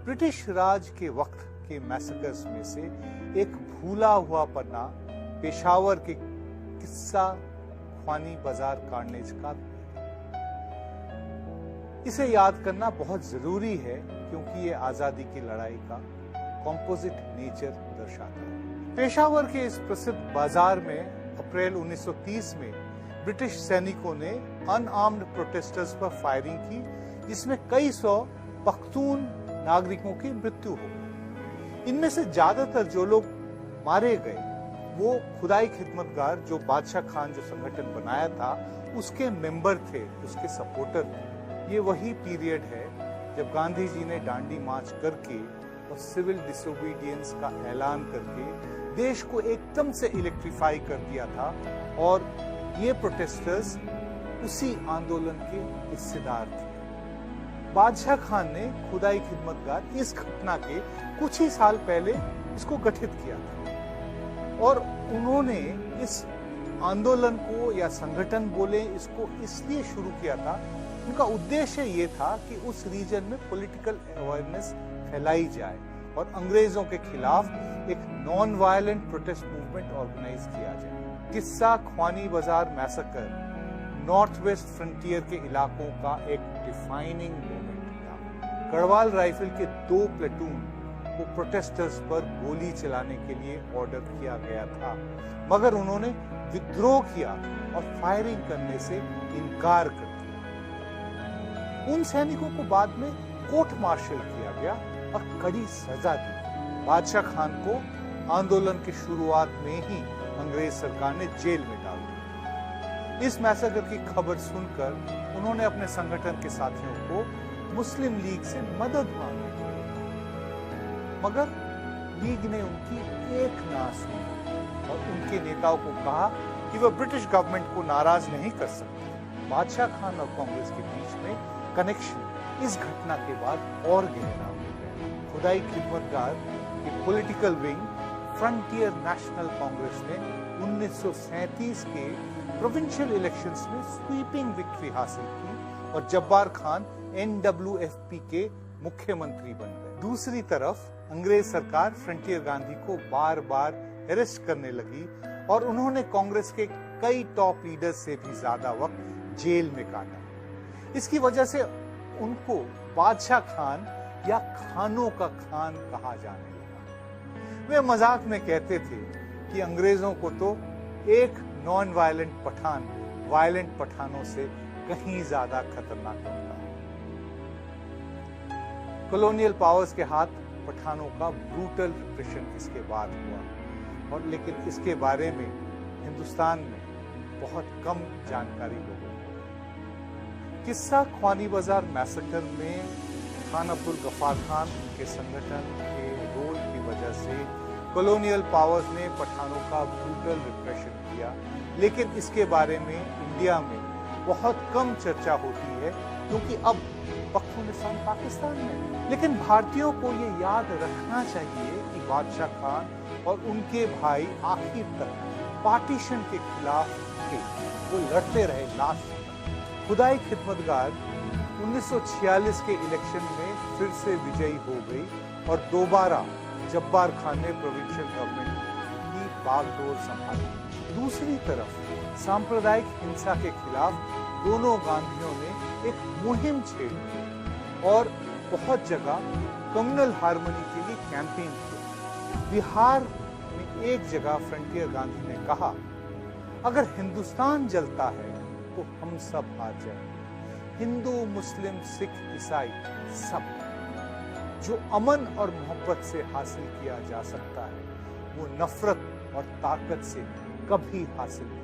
British राज के वक्त के मैसेकर्स में से एक भूला हुआ पन्ना पेशावर के किस्सा ख्वानी बाजार कार्नेज का। इसे याद करना बहुत जरूरी है क्योंकि ये आजादी की लड़ाई का कॉम्पोजिट नेचर दर्शाता है। पेशावर के इस प्रसिद्ध बाजार में अप्रैल 1930 में ब्रिटिश सैनिकों ने अनआर्म्ड प्रोटेस्टर्स पर फायरिंग की, जिसमें कई सौ पख्तून नागरिकों की मृत्यु हो गई। इनमें से ज्यादातर जो लोग मारे गए वो खुदाई खिदमतगार, जो बादशाह खान जो संगठन बनाया था उसके मेंबर थे, उसके सपोर्टर थे। ये वही पीरियड है जब गांधी जी ने दांडी मार्च करके और सिविल डिसोबीडियंस का ऐलान करके देश को एकदम से इलेक्ट्रीफाई कर दिया था, और ये प्रोटेस्टर्स उसी आंदोलन के हिस्सेदार थे। बादशाह खान ने खुदाई खिदमतगार इस घटना के कुछ ही साल पहले इसको गठित किया था, और उन्होंने इस आंदोलन को या संगठन बोले इसको इसलिए शुरू किया था, उनका उद्देश्य ये था कि उस रीजन में पॉलिटिकल अवेयरनेस फैलाई जाए और अंग्रेजों के खिलाफ एक non violent protest movement organise किया जाए। किस्सा ख्वानी बाजार मैसेकर नॉर्थ वेस्ट फ्रंटियर के इलाकों का एक डिफाइनिंग मोमेंट था। गढ़वाल राइफल के 2 प्लेटून को प्रोटेस्टर्स पर गोली चलाने के लिए ऑर्डर किया गया था, मगर उन्होंने विद्रोह किया और फायरिंग करने से इनकार कर दिया। उन सैनिकों को बाद में कोर्ट मार्शल किया गया और कड़ी सजा दी। बादशाह खान को आंदोलन की शुरुआत में ही अंग्रेज सरकार ने जेल में डाल दिया। इस मैसेकर की खबर सुनकर उन्होंने अपने संगठन के साथियों को मुस्लिम लीग से मदद मांगी, मगर लीग ने उनकी एक ना सुनी और उनके नेताओं को कहा कि वह ब्रिटिश गवर्नमेंट को नाराज नहीं कर सकते। बादशाह खान और कांग्रेस के बीच में कनेक्शन इस घटना के बाद और गहरा हो गया। खुदाई खिदमतगार की political wing frontier national Congress ने 1937 के प्रोविंशियल इलेक्शंस में स्वीपिंग विक्ट्री हासिल की और जब्बार खान NWFP के मुख्यमंत्री बन गए। दूसरी तरफ अंग्रेज सरकार फ्रंटियर गांधी को बार बार अरेस्ट करने लगी और उन्होंने कांग्रेस के कई टॉप लीडर्स से भी ज्यादा वक्त जेल में काटा। इसकी वजह से उनको बादशाह खान या खानों का खान कहा जाने लगा। वे मजाक में कहते थे कि अंग्रेजों को तो एक नॉन वायलेंट पठान वायलेंट पठानों से कहीं ज्यादा खतरनाक होता है। कॉलोनियल पावर्स के हाथ पठानों का ब्रूटल रिप्रेशन इसके बाद हुआ, और लेकिन इसके बारे में हिंदुस्तान में बहुत कम जानकारी लोगों को। किस्सा ख्वानी बाजार मैसेकर में खान अब्दुल गफ्फार खान के संगठन के रोल की वजह से कॉलोनियल पावर्स ने पठानों का ब्रूटल रिप्रेशन किया, लेकिन इसके बारे में इंडिया में बहुत कम चर्चा होती है क्योंकि अब पख्तूनिस्तान पाकिस्तान में। लेकिन भारतीयों को ये याद रखना चाहिए कि बादशाह खान और उनके भाई आखिर तक पार्टीशन के खिलाफ थे, वो लड़ते रहे लास्ट तक। खुदाई खिदमतगार 1946 के इलेक्शन में फिर से विजयी हो गई और दोबारा जब्बार खान ने प्रोविंशियल गवर्नमेंट की बागडोर संभाली। दूसरी तरफ सांप्रदायिक हिंसा के खिलाफ दोनों गांधियों ने एक मुहिम छेड़ी और बहुत जगह कम्युनल हार्मनी के लिए कैंपेन किया। बिहार में एक जगह फ्रंटियर गांधी ने कहा, अगर हिंदुस्तान जलता है तो हम सब हार जाए, हिंदू मुस्लिम सिख ईसाई सब। जो अमन और मोहब्बत से हासिल किया जा सकता है वो नफरत और ताकत से कभी हासिल नहीं।